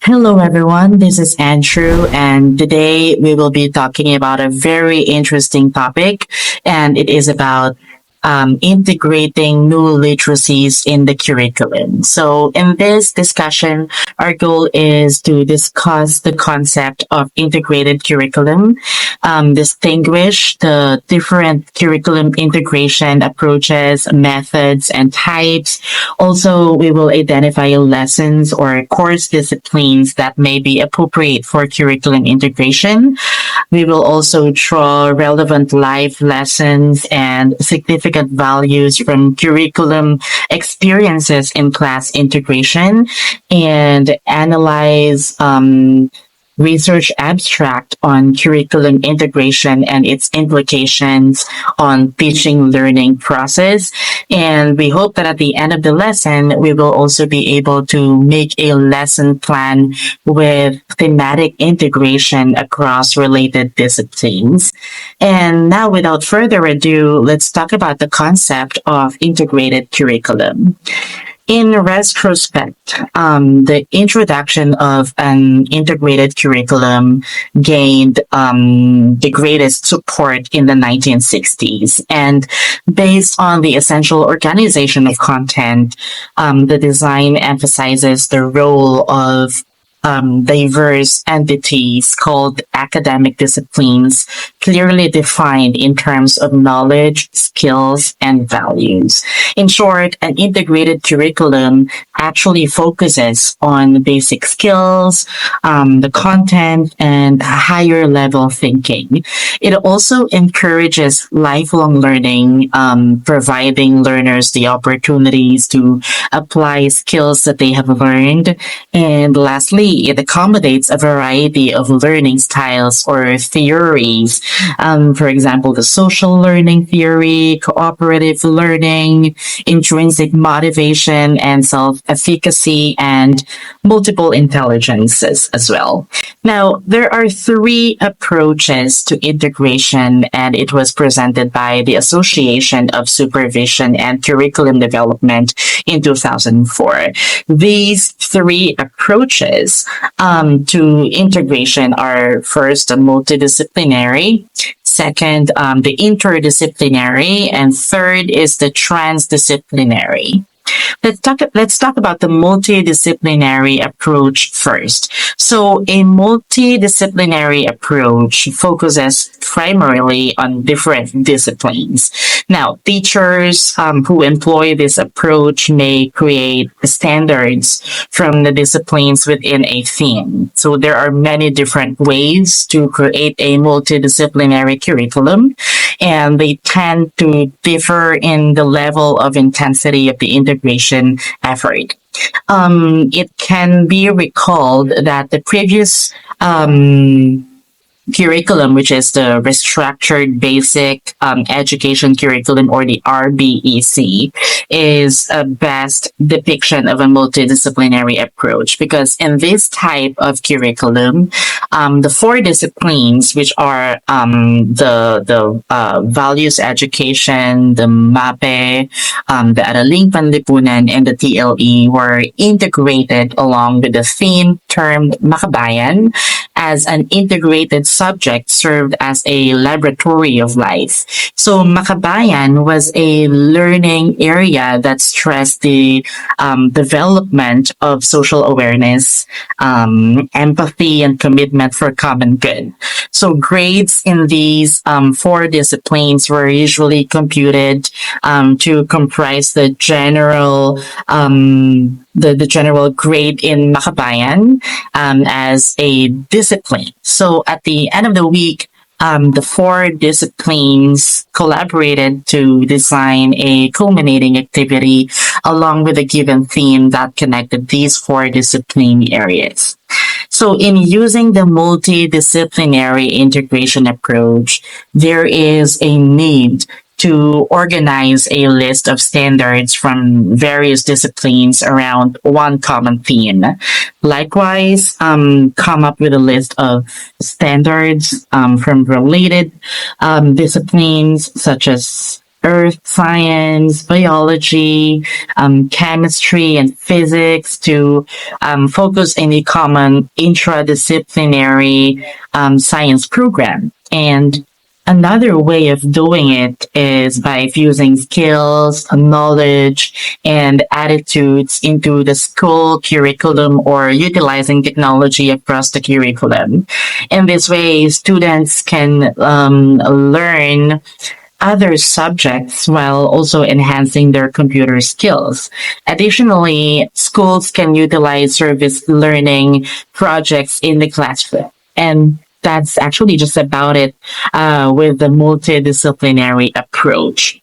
Hello, everyone. This is Andrew, and today we will be talking about a very interesting topic, and it is about integrating new literacies in the curriculum. So, in this discussion, our goal is to discuss the concept of integrated curriculum, distinguish the different curriculum integration approaches, methods, and types. Also, we will identify lessons or course disciplines that may be appropriate for curriculum integration. We will also draw relevant life lessons and significant values from curriculum experiences in class integration and analyze research abstract on curriculum integration and its implications on teaching learning process. And we hope that at the end of the lesson, we will also be able to make a lesson plan with thematic integration across related disciplines. And now, without further ado, let's talk about the concept of integrated curriculum. In retrospect, the introduction of an integrated curriculum gained the greatest support in the 1960s. And based on the essential organization of content, the design emphasizes the role of diverse entities called academic disciplines, clearly defined in terms of knowledge, skills, and values. In short, an integrated curriculum actually focuses on basic skills, the content, and higher level thinking. It also encourages lifelong learning, providing learners the opportunities to apply skills that they have learned. And lastly, it accommodates a variety of learning styles or theories. For example, the social learning theory, cooperative learning, intrinsic motivation and self-efficacy, and multiple intelligences as well. Now, there are three approaches to integration, and it was presented by the Association of Supervision and Curriculum Development in 2004. These three approaches to integration are first the multidisciplinary, second the interdisciplinary, and third is the transdisciplinary. Let's talk about the multidisciplinary approach first. So a multidisciplinary approach focuses primarily on different disciplines. Now, teachers who employ this approach may create standards from the disciplines within a theme. So there are many different ways to create a multidisciplinary curriculum, and they tend to differ in the level of intensity of the integration effort. It can be recalled that the previous curriculum, which is the restructured basic education curriculum, or the RBEC, is a best depiction of a multidisciplinary approach, because in this type of curriculum, the four disciplines, which are the values education, the MAPE, the Araling Panlipunan, and the TLE, were integrated along with the theme termed Makabayan as an integrated subject served as a laboratory of life. So Makabayan was a learning area that stressed the development of social awareness, empathy, and commitment for common good. So grades in these four disciplines were usually computed to comprise the general the general grade in Makabayan as a discipline. So at the end of the week, the four disciplines collaborated to design a culminating activity along with a given theme that connected these four discipline areas. So in using the multidisciplinary integration approach, there is a need to organize a list of standards from various disciplines around one common theme. Likewise, come up with a list of standards from related disciplines such as earth science, biology, chemistry, and physics to focus in a common intradisciplinary science program. And another way of doing it is by fusing skills, knowledge, and attitudes into the school curriculum or utilizing technology across the curriculum. In this way, students can learn other subjects while also enhancing their computer skills. Additionally, schools can utilize service learning projects in the classroom. And that's actually just about it with the multidisciplinary approach.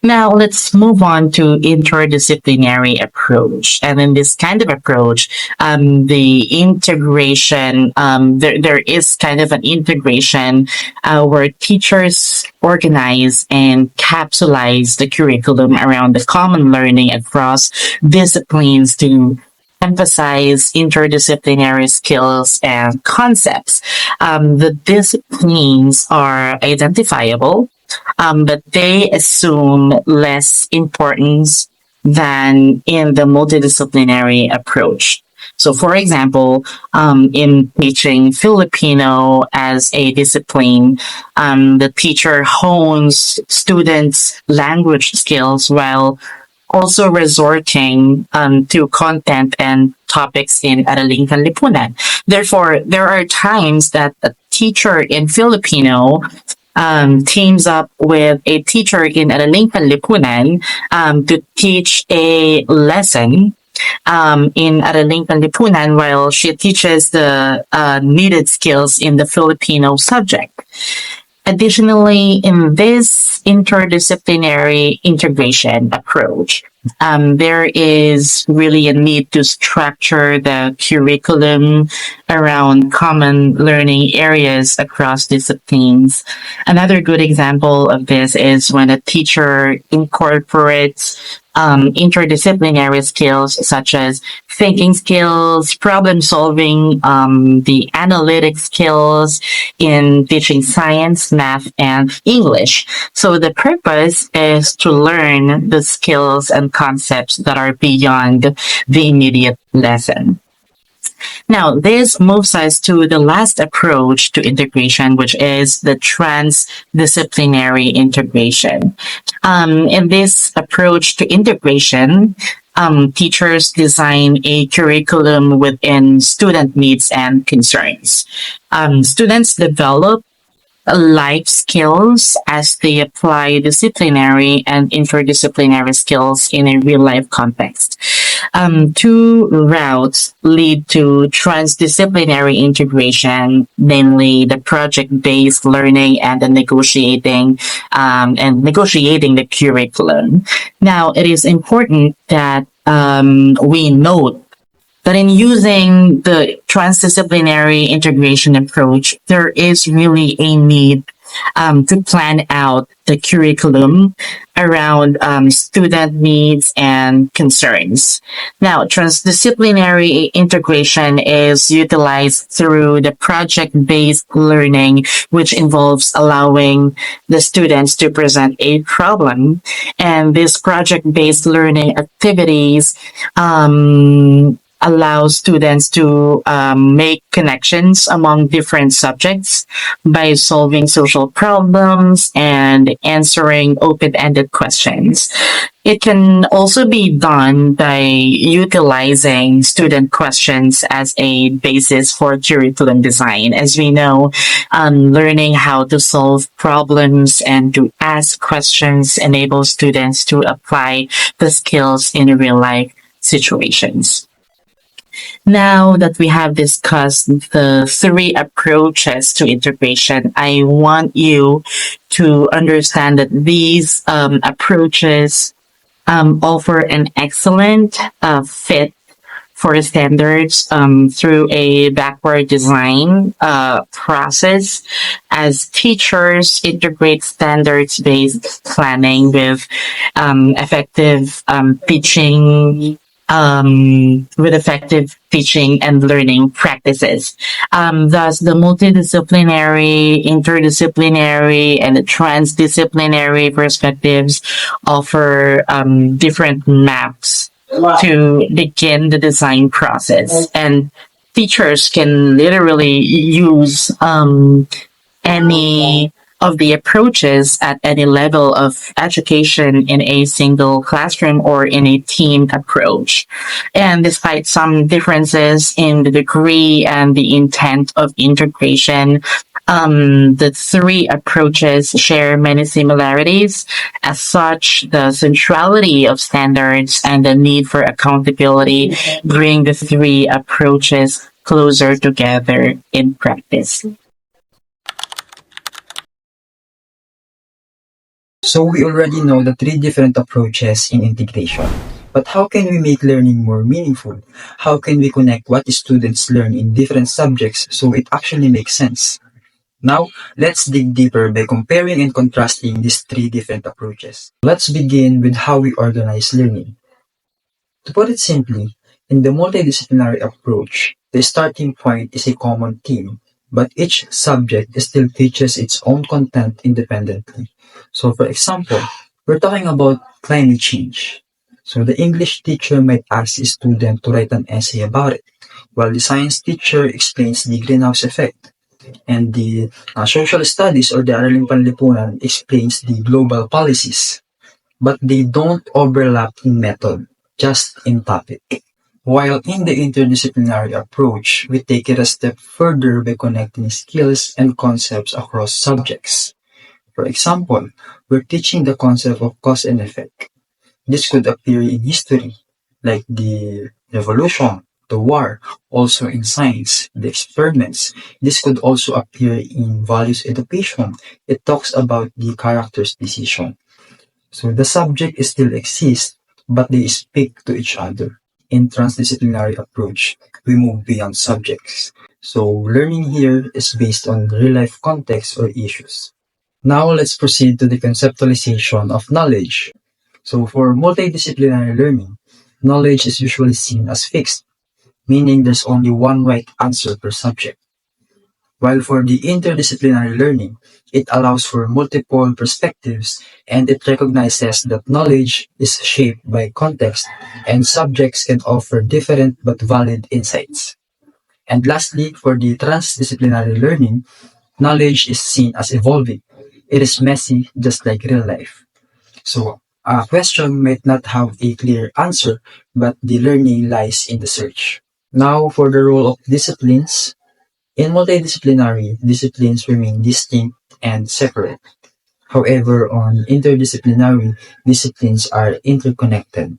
Now let's move on to interdisciplinary approach. And in this kind of approach, the integration, there is kind of an integration where teachers organize and capsulize the curriculum around the common learning across disciplines to emphasize interdisciplinary skills and concepts. The disciplines are identifiable, but they assume less importance than in the multidisciplinary approach. So, for example, in teaching Filipino as a discipline, the teacher hones students' language skills while also resorting to content and topics in Araling Lipunan. Therefore, there are times that a teacher in Filipino teams up with a teacher in Araling Lipunan to teach a lesson in Araling Lipunan while she teaches the needed skills in the Filipino subject. Additionally, in this interdisciplinary integration approach, there is really a need to structure the curriculum around common learning areas across disciplines. Another good example of this is when a teacher incorporates interdisciplinary skills such as thinking skills, problem solving, the analytic skills in teaching science, math, and English. So the purpose is to learn the skills and concepts that are beyond the immediate lesson. Now, this moves us to the last approach to integration, which is the transdisciplinary integration. In this approach to integration, teachers design a curriculum within student needs and concerns. Students develop life skills as they apply disciplinary and interdisciplinary skills in a real life context. Two routes lead to transdisciplinary integration, namely the project-based learning and the negotiating the curriculum. Now, it is important that we note that in using the transdisciplinary integration approach, there is really a need to plan out the curriculum around student needs and concerns. Now, transdisciplinary integration is utilized through the project-based learning, which involves allowing the students to present a problem. And these project-based learning activities allow students to make connections among different subjects by solving social problems and answering open-ended questions. It can also be done by utilizing student questions as a basis for curriculum design. As we know, learning how to solve problems and to ask questions enables students to apply the skills in real-life situations. Now that we have discussed the three approaches to integration, I want you to understand that these approaches offer an excellent fit for standards through a backward design process as teachers integrate standards-based planning with effective teaching with effective teaching and learning practices. Thus, the multidisciplinary, interdisciplinary, and the transdisciplinary perspectives offer different maps to begin the design process. And teachers can literally use any of the approaches at any level of education in a single classroom or in a team approach. And despite some differences in the degree and the intent of integration, the three approaches share many similarities. As such, the centrality of standards and the need for accountability bring the three approaches closer together in practice. So we already know the three different approaches in integration. But how can we make learning more meaningful? How can we connect what students learn in different subjects so it actually makes sense? Now, let's dig deeper by comparing and contrasting these three different approaches. Let's begin with how we organize learning. To put it simply, in the multidisciplinary approach, the starting point is a common theme, but each subject still teaches its own content independently. So, for example, we're talking about climate change. So, the English teacher might ask a student to write an essay about it, while the science teacher explains the greenhouse effect, and the social studies or the Araling Panlipunan explains the global policies, but they don't overlap in method, just in topic. While in the interdisciplinary approach, we take it a step further by connecting skills and concepts across subjects. For example, we're teaching the concept of cause and effect. This could appear in history, like the revolution, the war, also in science, the experiments. This could also appear in values education. It talks about the character's decision. So the subject still exists, but they speak to each other. In transdisciplinary approach, we move beyond subjects. So learning here is based on real life context or issues. Now let's proceed to the conceptualization of knowledge. So for multidisciplinary learning, knowledge is usually seen as fixed, meaning there's only one right answer per subject. While for the interdisciplinary learning, it allows for multiple perspectives and it recognizes that knowledge is shaped by context and subjects can offer different but valid insights. And lastly, for the transdisciplinary learning, knowledge is seen as evolving. It is messy, just like real life. So, a question might not have a clear answer, but the learning lies in the search. Now, for the role of disciplines, in multidisciplinary, disciplines remain distinct and separate. However, on interdisciplinary, disciplines are interconnected.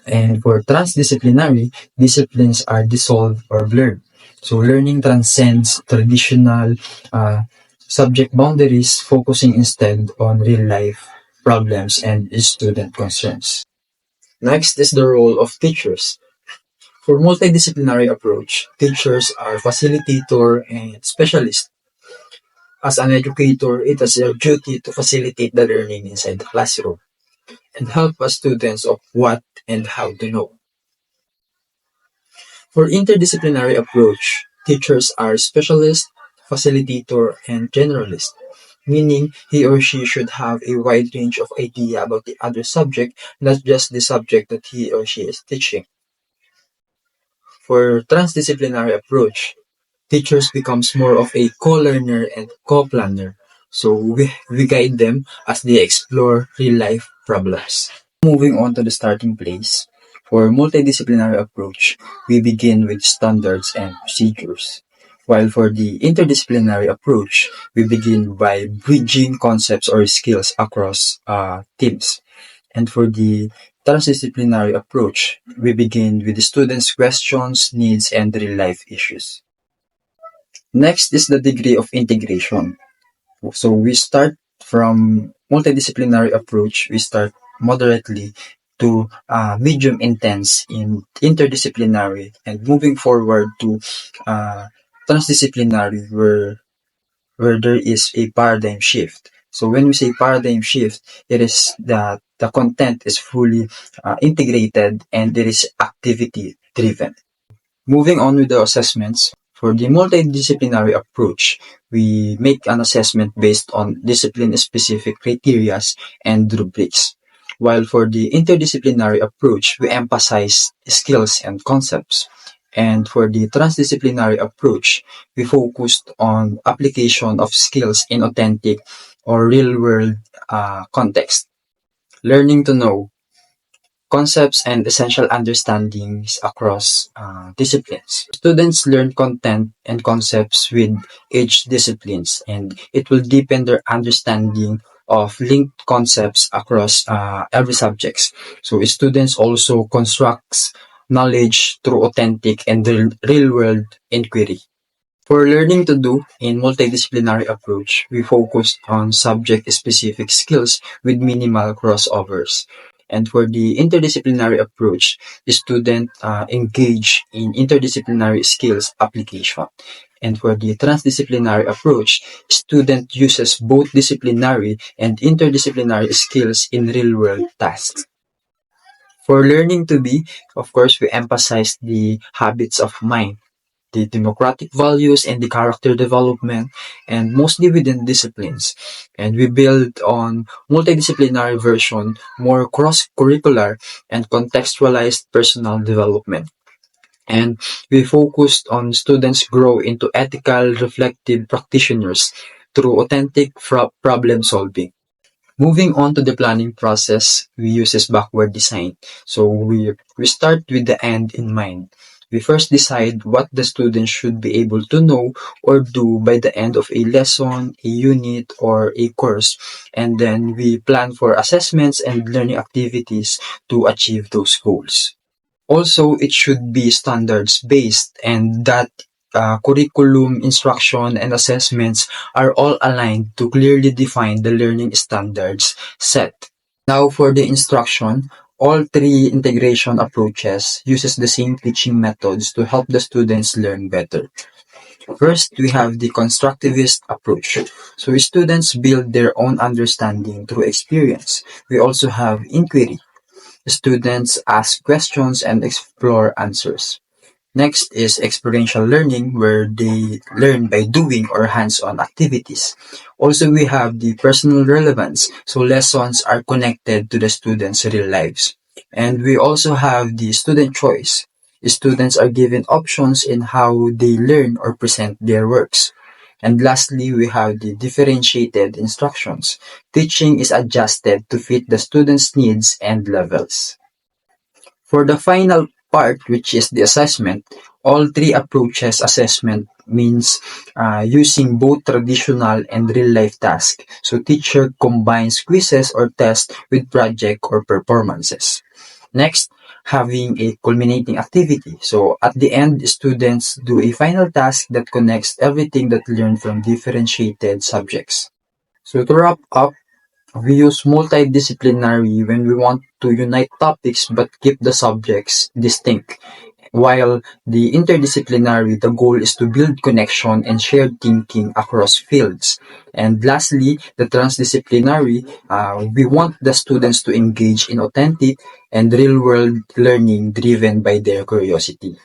And for transdisciplinary, disciplines are dissolved or blurred. So learning transcends traditional subject boundaries, focusing instead on real life problems and student concerns. Next is the role of teachers. For multidisciplinary approach, teachers are facilitator and specialist. As an educator, it is your duty to facilitate the learning inside the classroom and help us students of what and how to know. For interdisciplinary approach, teachers are specialist, facilitator, and generalist, meaning he or she should have a wide range of idea about the other subject, not just the subject that he or she is teaching. For transdisciplinary approach, teachers becomes more of a co-learner and co-planner. So we guide them as they explore real-life problems. Moving on to the starting place. For multidisciplinary approach, we begin with standards and procedures. While for the interdisciplinary approach, we begin by bridging concepts or skills across teams. And for the transdisciplinary approach, we begin with the students' questions, needs, and real-life issues. Next is the degree of integration. So we start from multidisciplinary approach, we start moderately to medium intense in interdisciplinary and moving forward to transdisciplinary where there is a paradigm shift. So when we say paradigm shift, it is that the content is fully integrated, and it is activity driven. Moving on with the assessments, for the multidisciplinary approach, we make an assessment based on discipline-specific criteria and rubrics. While for the interdisciplinary approach, we emphasize skills and concepts. And for the transdisciplinary approach, we focused on application of skills in authentic or real-world context. Learning to know concepts and essential understandings across disciplines. Students learn content and concepts with each disciplines, and it will deepen their understanding of linked concepts across every subjects. So students also constructs knowledge through authentic and real world inquiry. For learning to do in multidisciplinary approach, we focused on subject-specific skills with minimal crossovers. And for the interdisciplinary approach, the student engage in interdisciplinary skills application. And for the transdisciplinary approach, student uses both disciplinary and interdisciplinary skills in real-world tasks. For learning to be, of course, we emphasize the habits of mind, the democratic values and the character development, and mostly within disciplines. And we build on multidisciplinary version, more cross-curricular and contextualized personal development. And we focused on students grow into ethical, reflective practitioners through authentic problem solving. Moving on to the planning process, we use this backward design. So we start with the end in mind. We first decide what the student should be able to know or do by the end of a lesson, a unit, or a course. And then we plan for assessments and learning activities to achieve those goals. Also, it should be standards based, and that curriculum, instruction, and assessments are all aligned to clearly define the learning standards set. Now for the instruction, all three integration approaches uses the same teaching methods to help the students learn better. First, we have the constructivist approach. So students build their own understanding through experience. We also have inquiry. Students ask questions and explore answers. Next is experiential learning, where they learn by doing or hands-on activities. Also, we have the personal relevance, so lessons are connected to the students' real lives. And we also have the student choice. Students are given options in how they learn or present their works. And lastly, we have the differentiated instructions. Teaching is adjusted to fit the student's needs and levels. For the final part, which is the assessment, all three approaches assessment means using both traditional and real-life tasks. So teacher combines quizzes or tests with project or performances. Next, having a culminating activity. So at the end, students do a final task that connects everything that learned from differentiated subjects. So to wrap up, we use multidisciplinary when we want to unite topics but keep the subjects distinct. While the interdisciplinary, the goal is to build connection and shared thinking across fields. And lastly, the transdisciplinary, we want the students to engage in authentic and real-world learning driven by their curiosity.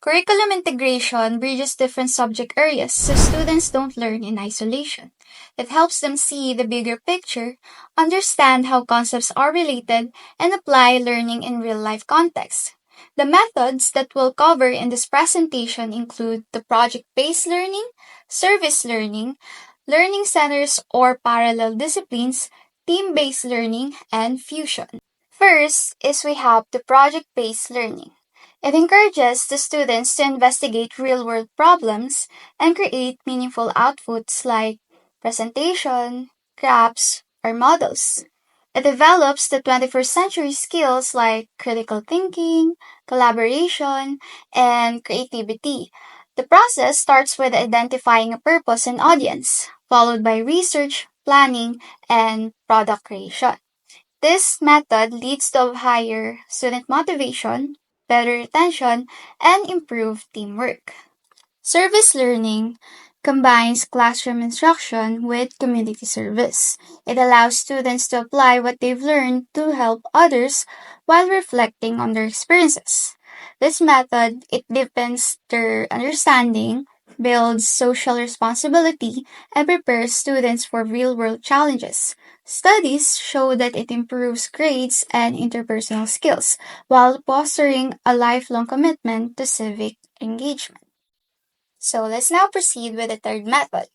Curriculum integration bridges different subject areas so students don't learn in isolation. It helps them see the bigger picture, understand how concepts are related, and apply learning in real life contexts. The methods that we'll cover in this presentation include the project based learning, service learning, learning centers or parallel disciplines, team based learning, and fusion. First is we have the project based learning. It encourages the students to investigate real world problems and create meaningful outputs like presentation, crafts, or models. It develops the 21st century skills like critical thinking, collaboration, and creativity. The process starts with identifying a purpose and audience, followed by research, planning, and product creation. This method leads to higher student motivation, better retention, and improved teamwork. Service learning. combines classroom instruction with community service. It allows students to apply what they've learned to help others while reflecting on their experiences. This method, it deepens their understanding, builds social responsibility, and prepares students for real-world challenges. Studies show that it improves grades and interpersonal skills while fostering a lifelong commitment to civic engagement. So let's now proceed with the third method.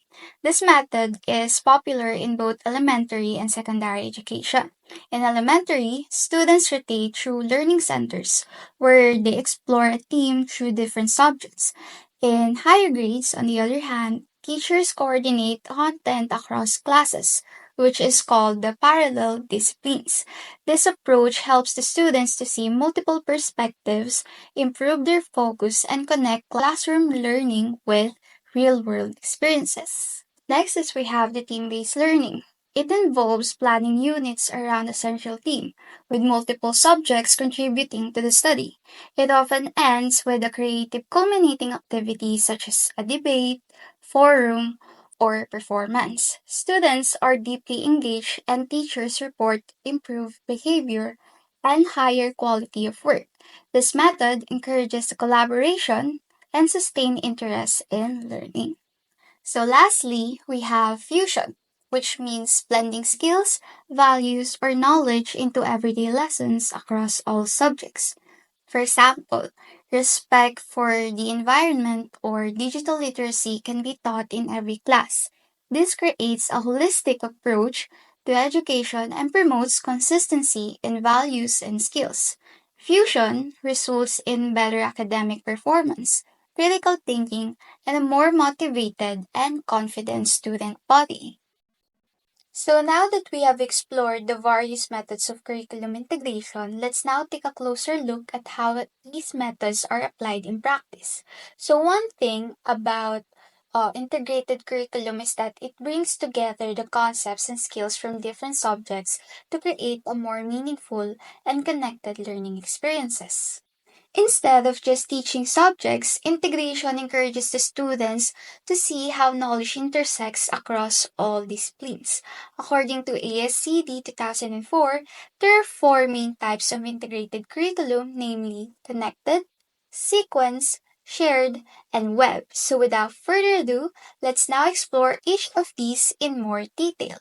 This method is popular in both elementary and secondary education. In elementary, students rotate through learning centers where they explore a theme through different subjects. In higher grades, on the other hand, teachers coordinate content across classes, which is called the parallel disciplines. This approach helps the students to see multiple perspectives, improve their focus, and connect classroom learning with real world experiences. Next is we have the team based learning. It involves planning units around a central theme, with multiple subjects contributing to the study. It often ends with a creative culminating activity such as a debate, forum, or performance. Students are deeply engaged and teachers report improved behavior and higher quality of work. This method encourages collaboration and sustained interest in learning. So lastly, we have fusion, which means blending skills, values, or knowledge into everyday lessons across all subjects. For example, respect for the environment or digital literacy can be taught in every class. This creates a holistic approach to education and promotes consistency in values and skills. Fusion results in better academic performance, critical thinking, and a more motivated and confident student body. So now that we have explored the various methods of curriculum integration, let's now take a closer look at how these methods are applied in practice. So one thing about integrated curriculum is that it brings together the concepts and skills from different subjects to create a more meaningful and connected learning experiences. Instead of just teaching subjects, integration encourages the students to see how knowledge intersects across all disciplines. According to ASCD 2004, there are four main types of integrated curriculum, namely connected, sequence, shared, and web. So without further ado, let's now explore each of these in more detail.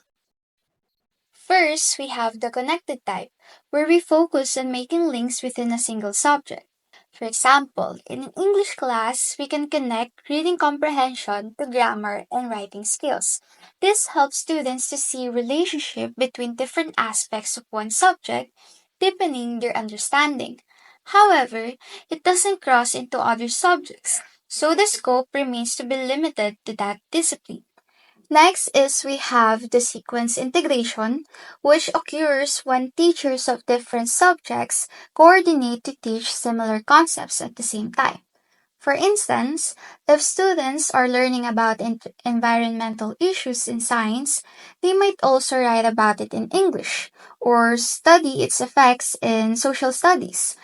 First, we have the connected type, where we focus on making links within a single subject. For example, in an English class, we can connect reading comprehension to grammar and writing skills. This helps students to see relationship between different aspects of one subject, deepening their understanding. However, it doesn't cross into other subjects, so the scope remains to be limited to that discipline. Next is we have the sequence integration, which occurs when teachers of different subjects coordinate to teach similar concepts at the same time. For instance, if students are learning about environmental issues in science, they might also write about it in English or study its effects in social studies.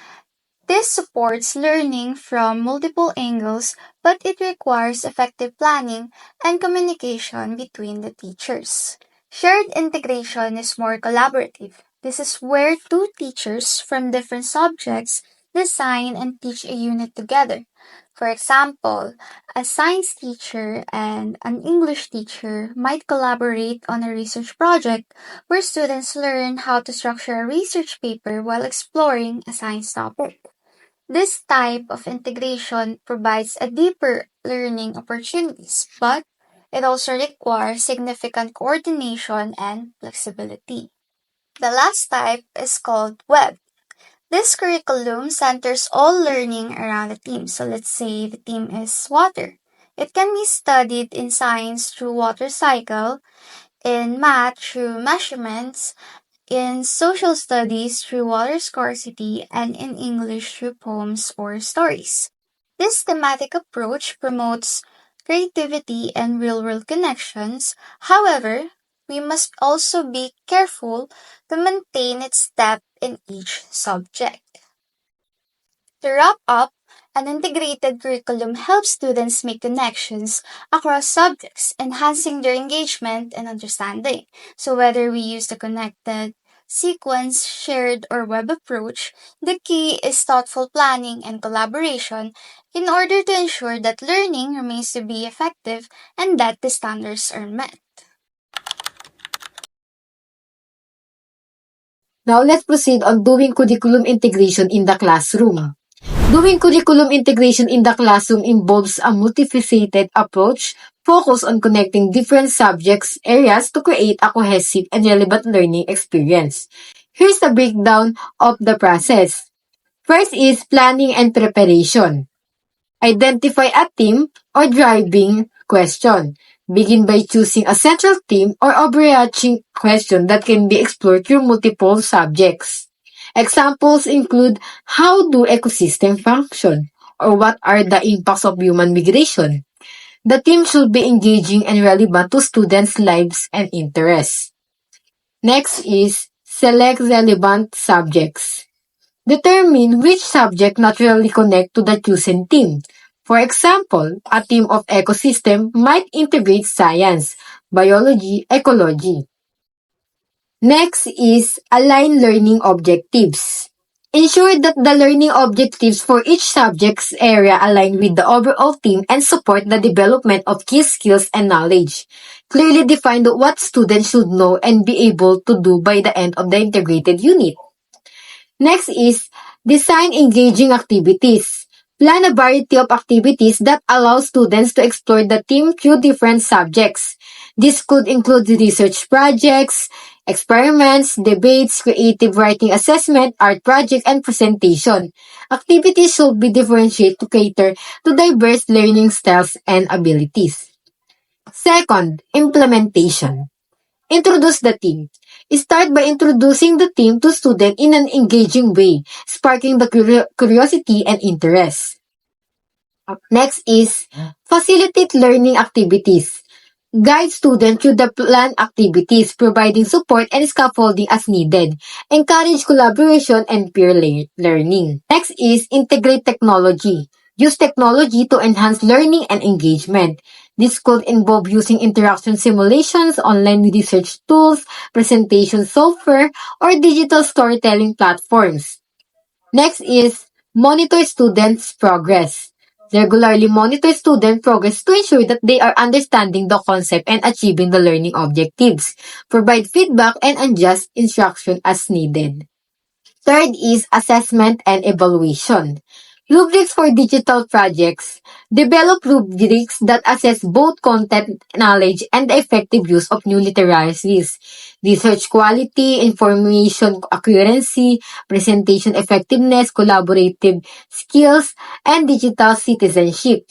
This supports learning from multiple angles, but it requires effective planning and communication between the teachers. Shared integration is more collaborative. This is where two teachers from different subjects design and teach a unit together. For example, a science teacher and an English teacher might collaborate on a research project where students learn how to structure a research paper while exploring a science topic. This type of integration provides a deeper learning opportunities, but it also requires significant coordination and flexibility. The last type is called web. This curriculum centers all learning around a theme. So let's say the theme is water. It can be studied in science through water cycle, in math through measurements, in social studies through water scarcity, and in English through poems or stories. This thematic approach promotes creativity and real world connections. However, we must also be careful to maintain its depth in each subject. To wrap up, An integrated curriculum helps students make connections across subjects, enhancing their engagement and understanding. So, whether we use the connected, sequence, shared, or web approach, the key is thoughtful planning and collaboration in order to ensure that learning remains to be effective and that the standards are met. Now let's proceed on doing curriculum integration in the classroom. Doing curriculum integration in the classroom involves a multifaceted approach focused on connecting different subjects areas to create a cohesive and relevant learning experience. Here's the breakdown of the process. First is planning and preparation. Identify a theme or driving question. Begin by choosing a central theme or overarching question that can be explored through multiple subjects. Examples include how do ecosystems function or what are the impacts of human migration. The theme should be engaging and relevant to students' lives and interests. Next is select relevant subjects. Determine which subject naturally connect to the chosen theme. For example, a theme of ecosystem might integrate science, biology, ecology. Next is align learning objectives. Ensure that the learning objectives for each subject's area align with the overall theme and support the development of key skills and knowledge. Clearly define what students should know and be able to do by the end of the integrated unit. Next is design engaging activities. Plan a variety of activities that allow students to explore the theme through different subjects. This could include research projects, experiments, debates, creative writing assessment, art project, and presentation. Activities should be differentiated to cater to diverse learning styles and abilities. Second, implementation. Introduce the theme. Start by introducing the theme to students in an engaging way, sparking the curiosity and interest. Next is facilitate learning activities. Guide students through the planned activities, providing support and scaffolding as needed. Encourage collaboration and peer learning. Next is integrate technology. Use technology to enhance learning and engagement. This could involve using interaction simulations, online research tools, presentation software, or digital storytelling platforms. Next is monitor students' progress. Regularly monitor student progress to ensure that they are understanding the concept and achieving the learning objectives. Provide feedback and adjust instruction as needed. Third is assessment and evaluation. Rubrics for digital projects. Develop rubrics that assess both content knowledge and the effective use of new literacies. Research quality, information accuracy, presentation effectiveness, collaborative skills, and digital citizenship.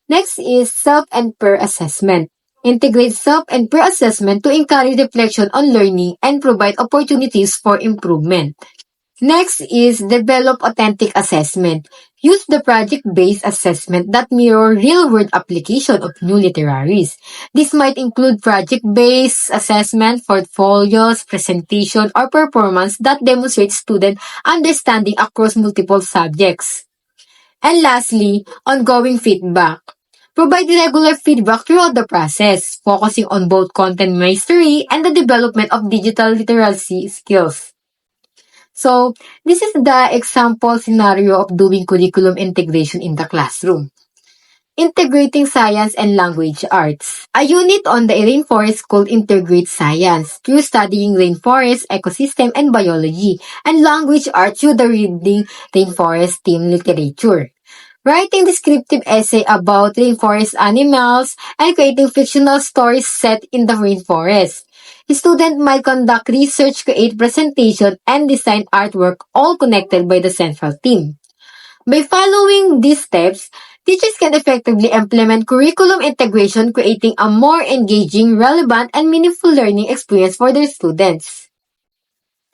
Next is self and peer assessment. Integrate self and peer assessment to encourage reflection on learning and provide opportunities for improvement. Next is develop authentic assessment. Use the project-based assessment that mirror real-world application of new literaries. This might include project-based assessment, portfolios, presentation, or performance that demonstrate student understanding across multiple subjects. And lastly, ongoing feedback. Provide regular feedback throughout the process, focusing on both content mastery and the development of digital literacy skills. So, this is the example scenario of doing curriculum integration in the classroom. Integrating science and language arts. A unit on the rainforest could integrate science through studying rainforest, ecosystem, and biology, and language arts through the reading rainforest theme literature. Writing descriptive essay about rainforest animals, and creating fictional stories set in the rainforest. The student might conduct research, create presentation, and design artwork, all connected by the central theme. By following these steps, teachers can effectively implement curriculum integration, creating a more engaging, relevant, and meaningful learning experience for their students.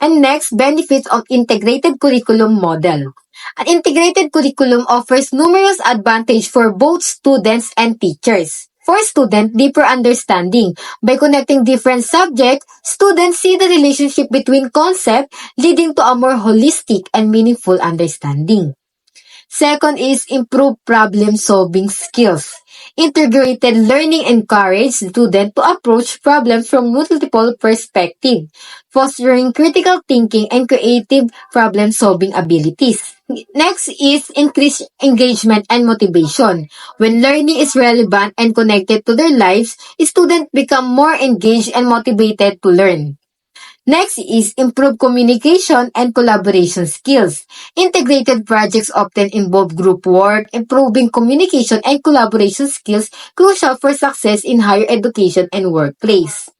And next, benefits of integrated curriculum model. An integrated curriculum offers numerous advantages for both students and teachers. For students, deeper understanding. By connecting different subjects, students see the relationship between concepts, leading to a more holistic and meaningful understanding. Second is improve problem-solving skills. Integrated learning encourages students to approach problems from multiple perspectives, fostering critical thinking and creative problem-solving abilities. Next is increase engagement and motivation. When learning is relevant and connected to their lives, students become more engaged and motivated to learn. Next is improve communication and collaboration skills. Integrated projects often involve group work, improving communication and collaboration skills crucial for success in higher education and workplace.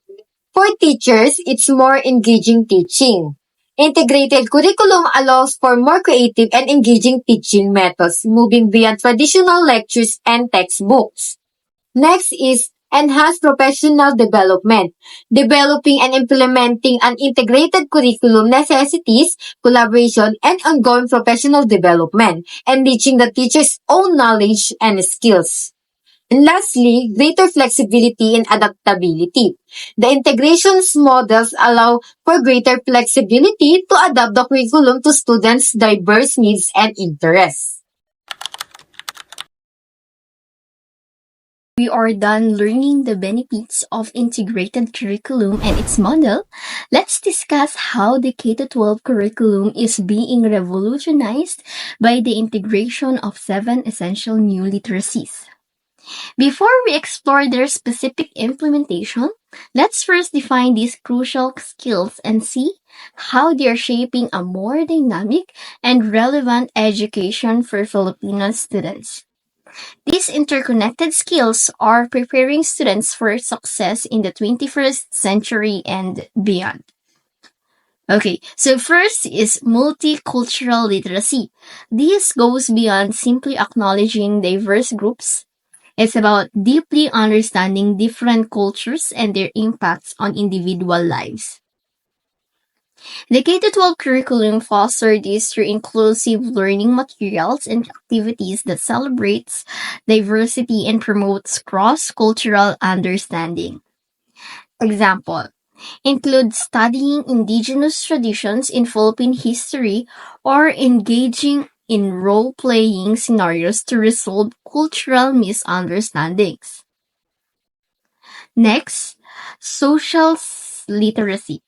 For teachers, it's more engaging teaching. Integrated curriculum allows for more creative and engaging teaching methods, moving beyond traditional lectures and textbooks. Next is enhance professional development. Developing and implementing an integrated curriculum necessitates collaboration and ongoing professional development, enriching the teacher's own knowledge and skills. And lastly, greater flexibility and adaptability. The integrations models allow for greater flexibility to adapt the curriculum to students' diverse needs and interests. We are done learning the benefits of integrated curriculum and its model. Let's discuss how the K-12 curriculum is being revolutionized by the integration of 7 essential new literacies. Before we explore their specific implementation, let's first define these crucial skills and see how they are shaping a more dynamic and relevant education for Filipino students. These interconnected skills are preparing students for success in the 21st century and beyond. Okay, so first is multicultural literacy. This goes beyond simply acknowledging diverse groups. It's about deeply understanding different cultures and their impacts on individual lives. The K-12 curriculum fosters this through inclusive learning materials and activities that celebrates diversity and promotes cross-cultural understanding. Example, include studying indigenous traditions in Philippine history or engaging in role-playing scenarios to resolve cultural misunderstandings. Next, social literacy.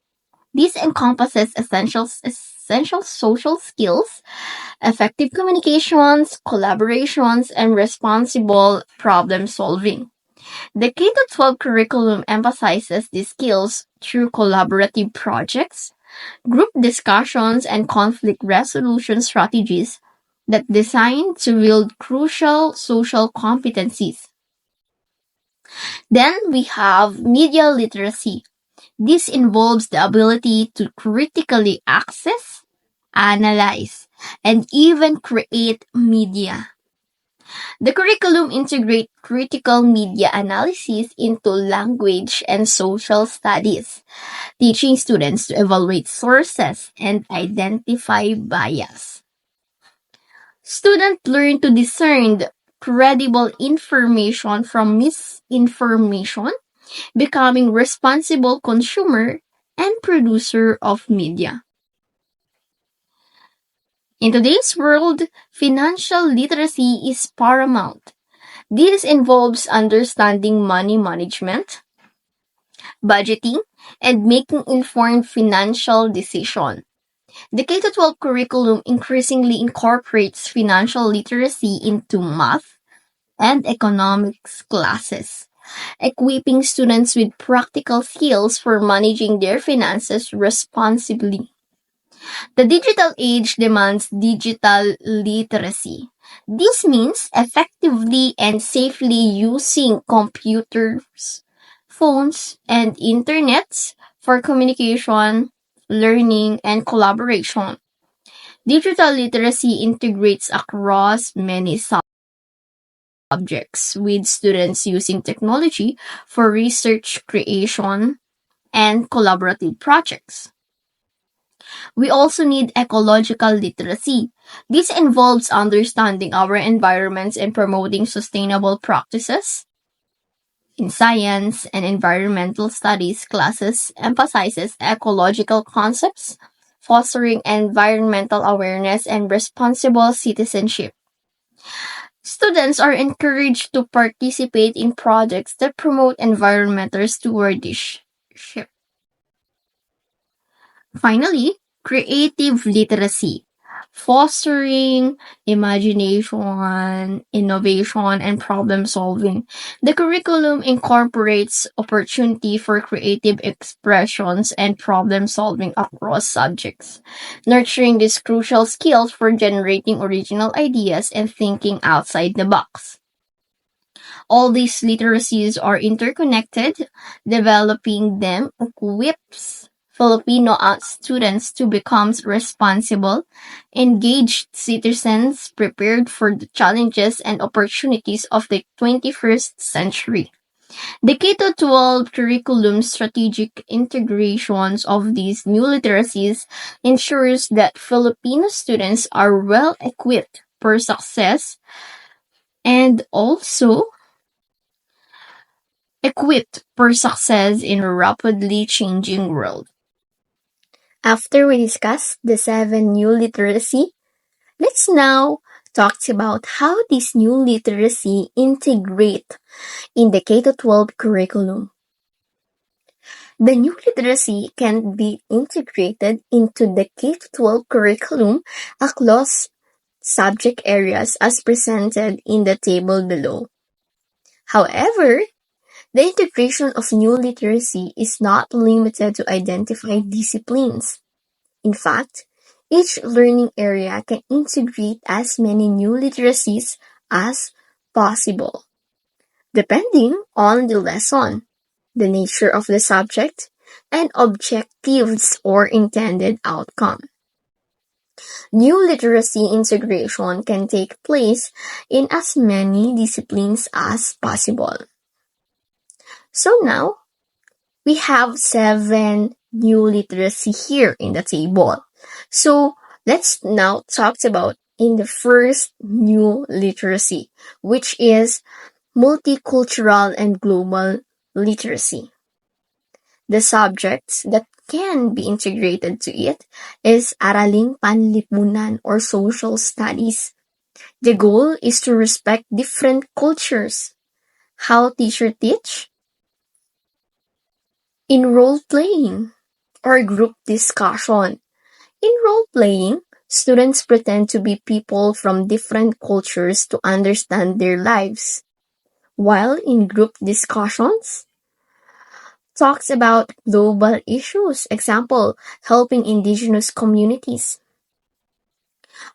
This encompasses essential social skills, effective communications, collaborations, and responsible problem solving. The K-12 curriculum emphasizes these skills through collaborative projects, group discussions, and conflict resolution strategies that design to build crucial social competencies. Then we have media literacy. This involves the ability to critically access, analyze, and even create media. The curriculum integrates critical media analysis into language and social studies, teaching students to evaluate sources and identify bias. Students learn to discern credible information from misinformation, becoming responsible consumer and producer of media. In today's world, financial literacy is paramount. This involves understanding money management, budgeting, and making informed financial decisions. The K-12 curriculum increasingly incorporates financial literacy into math and economics classes, equipping students with practical skills for managing their finances responsibly. The digital age demands digital literacy. This means effectively and safely using computers, phones, and internets for communication, learning, and collaboration. Digital literacy integrates across many subjects, with students using technology for research creation and collaborative projects. We also need ecological literacy. This involves understanding our environments and promoting sustainable practices. In science and environmental studies classes emphasizes ecological concepts, fostering environmental awareness and responsible citizenship. Students are encouraged to participate in projects that promote environmental stewardship. Finally, creative literacy, fostering imagination, innovation, and problem solving. The curriculum incorporates opportunity for creative expressions and problem solving across subjects, nurturing these crucial skills for generating original ideas and thinking outside the box. All these literacies are interconnected. Developing them equips Filipino students to become responsible, engaged citizens prepared for the challenges and opportunities of the 21st century. The K-12 curriculum strategic integrations of these new literacies ensures that Filipino students are well equipped for success and also equipped for success in a rapidly changing world. After we discuss the 7 new literacy, let's now talk about how these new literacy integrate in the K-12 curriculum. The new literacy can be integrated into the K-12 curriculum across subject areas as presented in the table below. However, the integration of new literacy is not limited to identified disciplines. In fact, each learning area can integrate as many new literacies as possible, depending on the lesson, the nature of the subject, and objectives or intended outcome. New literacy integration can take place in as many disciplines as possible. So now, we have 7 new literacy here in the table. So let's now talk about in the first new literacy, which is multicultural and global literacy. The subjects that can be integrated to it is Araling Panlipunan or Social Studies. The goal is to respect different cultures. How teacher teach? In role-playing or group discussion. In role-playing, students pretend to be people from different cultures to understand their lives. While in group discussions, talks about global issues, example, helping indigenous communities.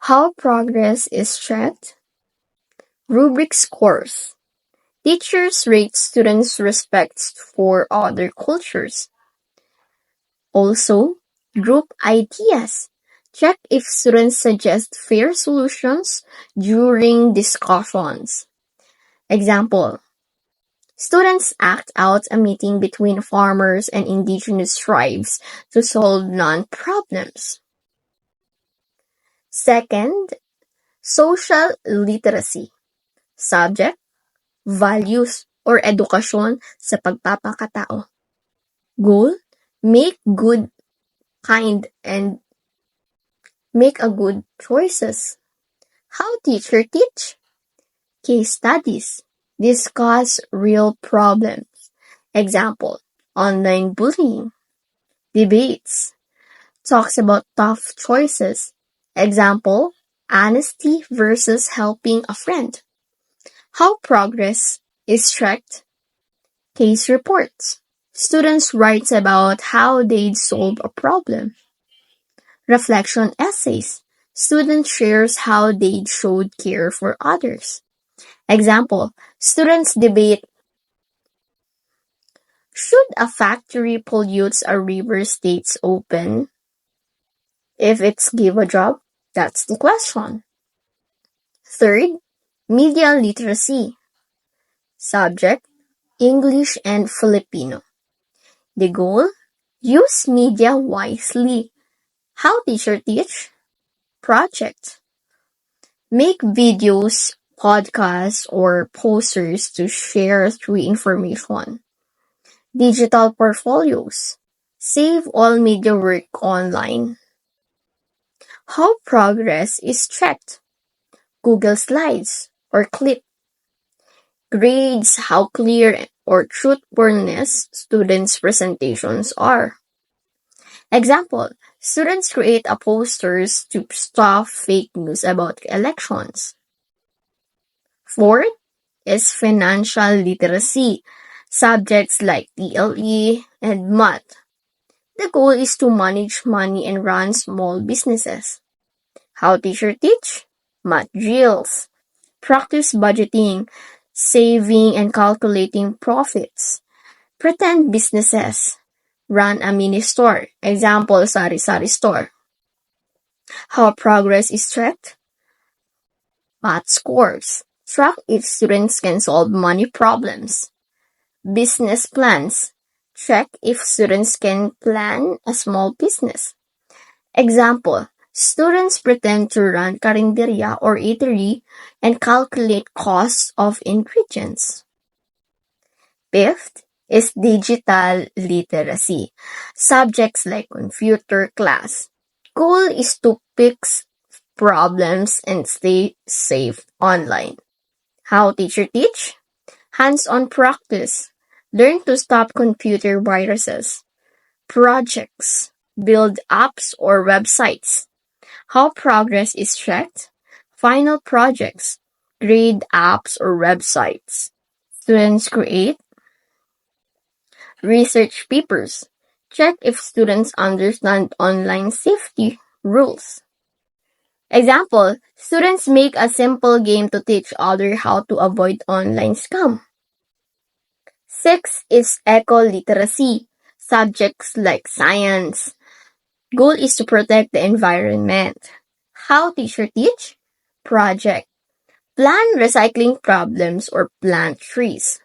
How progress is tracked? Rubric scores. Teachers rate students' respect for other cultures. Also, group ideas. Check if students suggest fair solutions during discussions. Example, students act out a meeting between farmers and indigenous tribes to solve non-problems. Second, social literacy. Subject, values, or edukasyon sa pagpapakatao. Goal, make good, kind, and make a good choices. How teacher teach? Case studies. Discuss real problems. Example, online bullying. Debates. Talks about tough choices. Example, honesty versus helping a friend. How progress is tracked. Case reports. Students write about how they solve a problem. Reflection essays. Student shares how they showed care for others. Example, students debate, should a factory pollutes a river stays open if it's give a job? That's the question. Third, media literacy. Subject, English and Filipino. The goal, use media wisely. How teacher teach? Project. Make videos, podcasts, or posters to share through information. Digital portfolios. Save all media work online. How progress is tracked. Google Slides, or Clip grades how clear or truthfulness students' presentations are. Example, students create a posters to stop fake news about elections. Fourth is financial literacy. Subjects like TLE and math. The goal is to manage money and run small businesses. How teacher teach? Math drills. Practice budgeting, saving and calculating profits. Pretend businesses. Run a mini store. Example, sari-sari store. How progress is tracked? Math scores. Track if students can solve money problems. Business plans. Check if students can plan a small business. Example, students pretend to run carinderia or eatery and calculate costs of ingredients. Fifth is digital literacy. Subjects like computer class. Goal is to fix problems and stay safe online. How teacher teach? Hands-on practice. Learn to stop computer viruses. Projects. Build apps or websites. How progress is tracked? Final projects. Grade apps or websites. Students create research papers. Check if students understand online safety rules. Example, students make a simple game to teach others how to avoid online scam. Six is eco-literacy. Subjects like science. Goal is to protect the environment. How teacher teach? Project. Plan recycling problems or plant trees.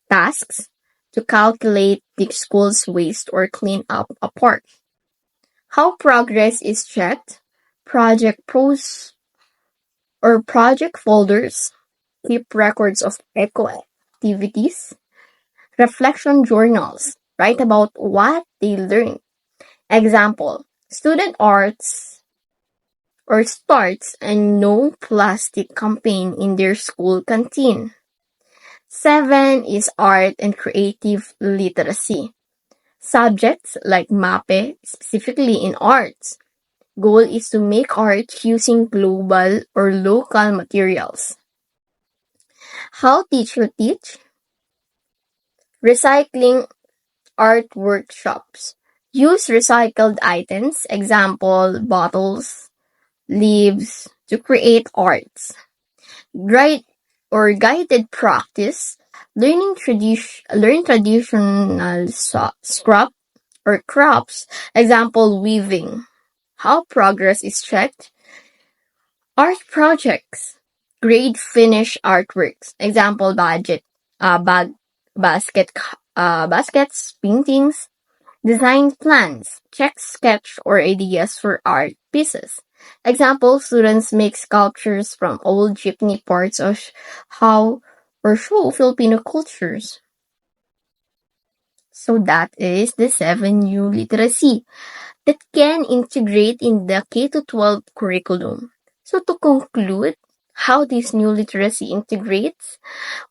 Tasks. To calculate the school's waste or clean up a park. How progress is checked? Project pros or project folders. Keep records of eco activities. Reflection journals. Write about what they learned. Example, student arts or starts a no plastic campaign in their school canteen. 7 is art and creative literacy. Subjects like MAPE, specifically in arts. Goal is to make art using global or local materials. How teacher teach? Recycling art workshops. Use recycled items, example, bottles, leaves, to create arts. Guided practice. Learn traditional scrap or crafts, example, weaving. How progress is checked? Art projects. Grade finish artworks, example, bag, baskets, paintings. Design plans. Check sketch or ideas for art pieces. Example, students make sculptures from old jeepney parts of how or show Filipino cultures. So that is the 7 new literacy that can integrate in the K-12 curriculum. So to conclude, how this new literacy integrates,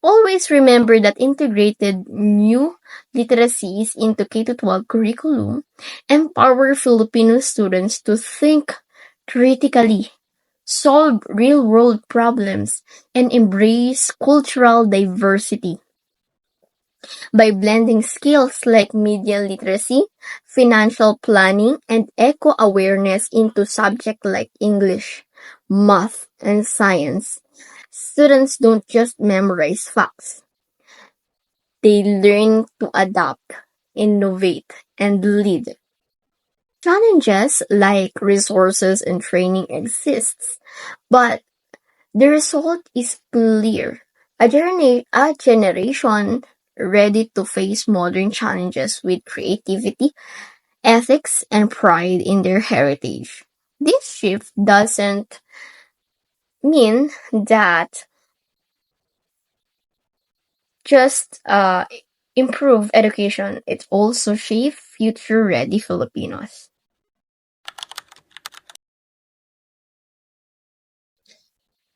always remember that integrated new literacies into K-12 curriculum empower Filipino students to think critically, solve real-world problems, and embrace cultural diversity. By blending skills like media literacy, financial planning, and eco-awareness into subjects like English, math, and science, students don't just memorize facts. They learn to adapt, innovate, and lead. Challenges like resources and training exists, but the result is clear. A generation ready to face modern challenges with creativity, ethics, and pride in their heritage. This shift doesn't mean that just improve education, it also shape future-ready Filipinos.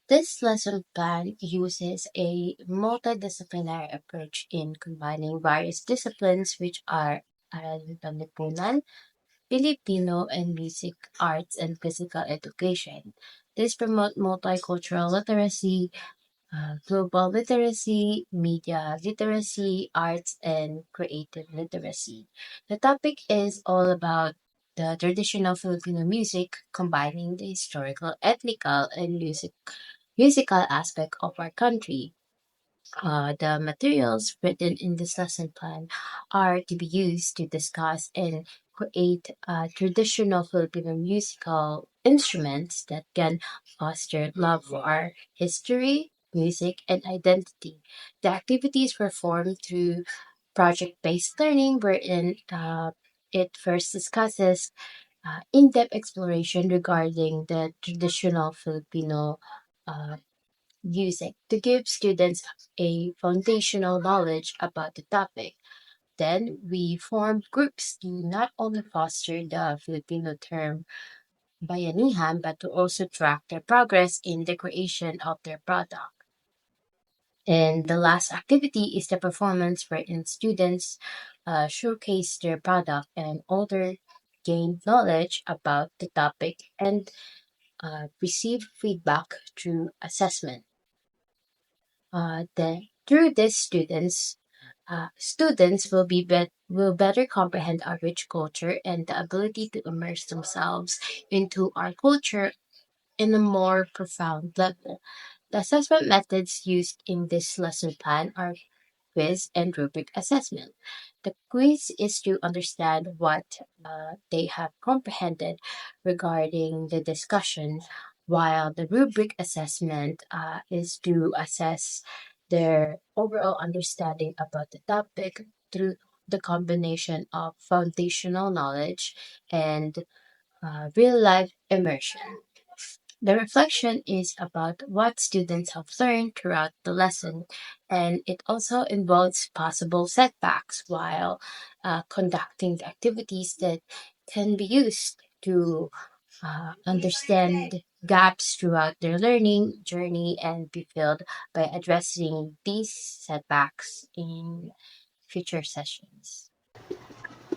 This lesson plan uses a multidisciplinary approach in combining various disciplines which are Aralutang Lipunan, Filipino and music, arts, and physical education. This promote multicultural literacy, global literacy, media literacy, arts, and creative literacy. The topic is all about the traditional Filipino music, combining the historical, ethnical, and musical aspect of our country. The materials written in this lesson plan are to be used to discuss and create traditional Filipino musical instruments that can foster love for our history, music, and identity. The activities were formed through project-based learning, wherein it first discusses in-depth exploration regarding the traditional Filipino uh, music to give students a foundational knowledge about the topic. Then we formed groups to not only foster the Filipino term bayanihan, but to also track their progress in the creation of their product. And the last activity is the performance wherein students showcase their product and older gain knowledge about the topic and receive feedback through assessment. Through these students will better comprehend our rich culture and the ability to immerse themselves into our culture in a more profound level. The assessment methods used in this lesson plan are quiz and rubric assessment. The quiz is to understand what they have comprehended regarding the discussion, while the rubric assessment is to assess their overall understanding about the topic through the combination of foundational knowledge and real life immersion. The reflection is about what students have learned throughout the lesson, and it also involves possible setbacks while conducting the activities that can be used to understand gaps throughout their learning journey and be filled by addressing these setbacks in future sessions.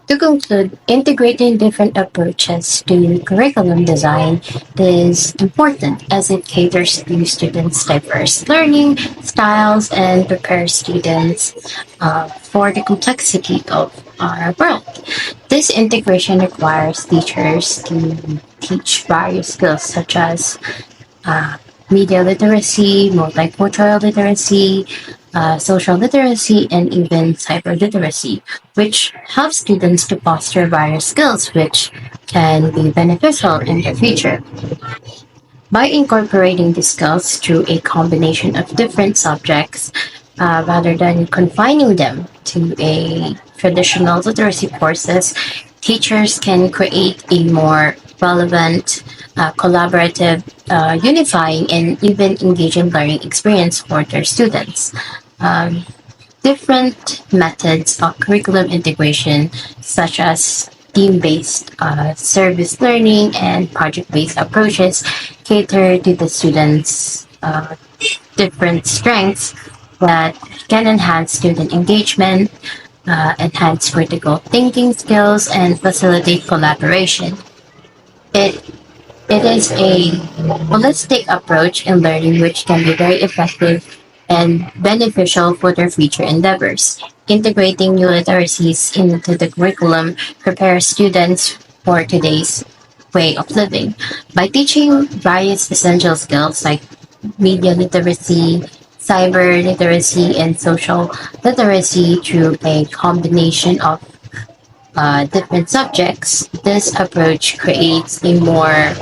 To conclude, integrating different approaches to curriculum design is important as it caters to students' diverse learning styles and prepares students for the complexity of our world. This integration requires teachers to teach various skills such as uh, media literacy, multicultural literacy, social literacy, and even cyber literacy, which helps students to foster various skills which can be beneficial in the future. By incorporating these skills through a combination of different subjects, rather than confining them to a traditional literacy courses, teachers can create a more relevant, collaborative, unifying, and even engaging learning experience for their students. Um, Different methods of curriculum integration, such as team-based service learning and project-based approaches, cater to the students' different strengths that can enhance student engagement, enhance critical thinking skills, and facilitate collaboration. It it is a holistic approach in learning which can be very effective and beneficial for their future endeavors. Integrating new literacies into the curriculum prepares students for today's way of living. By teaching various essential skills like media literacy, cyber literacy, and social literacy through a combination of different subjects, this approach creates a more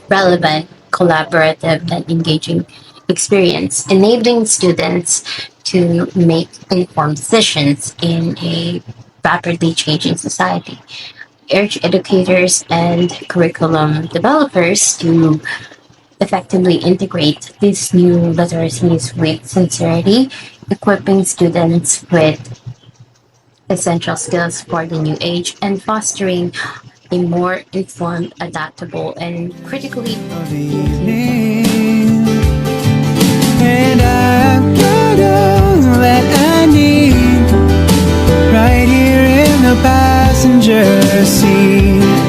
relevant, collaborative, and engaging experience, enabling students to make informed decisions in a rapidly changing society. Urge educators and curriculum developers to effectively integrate these new literacies with sincerity, equipping students with essential skills for the new age and fostering a more informed, adaptable, and critically of the thinking. evening. And I've got all that I need right here in the passenger seat.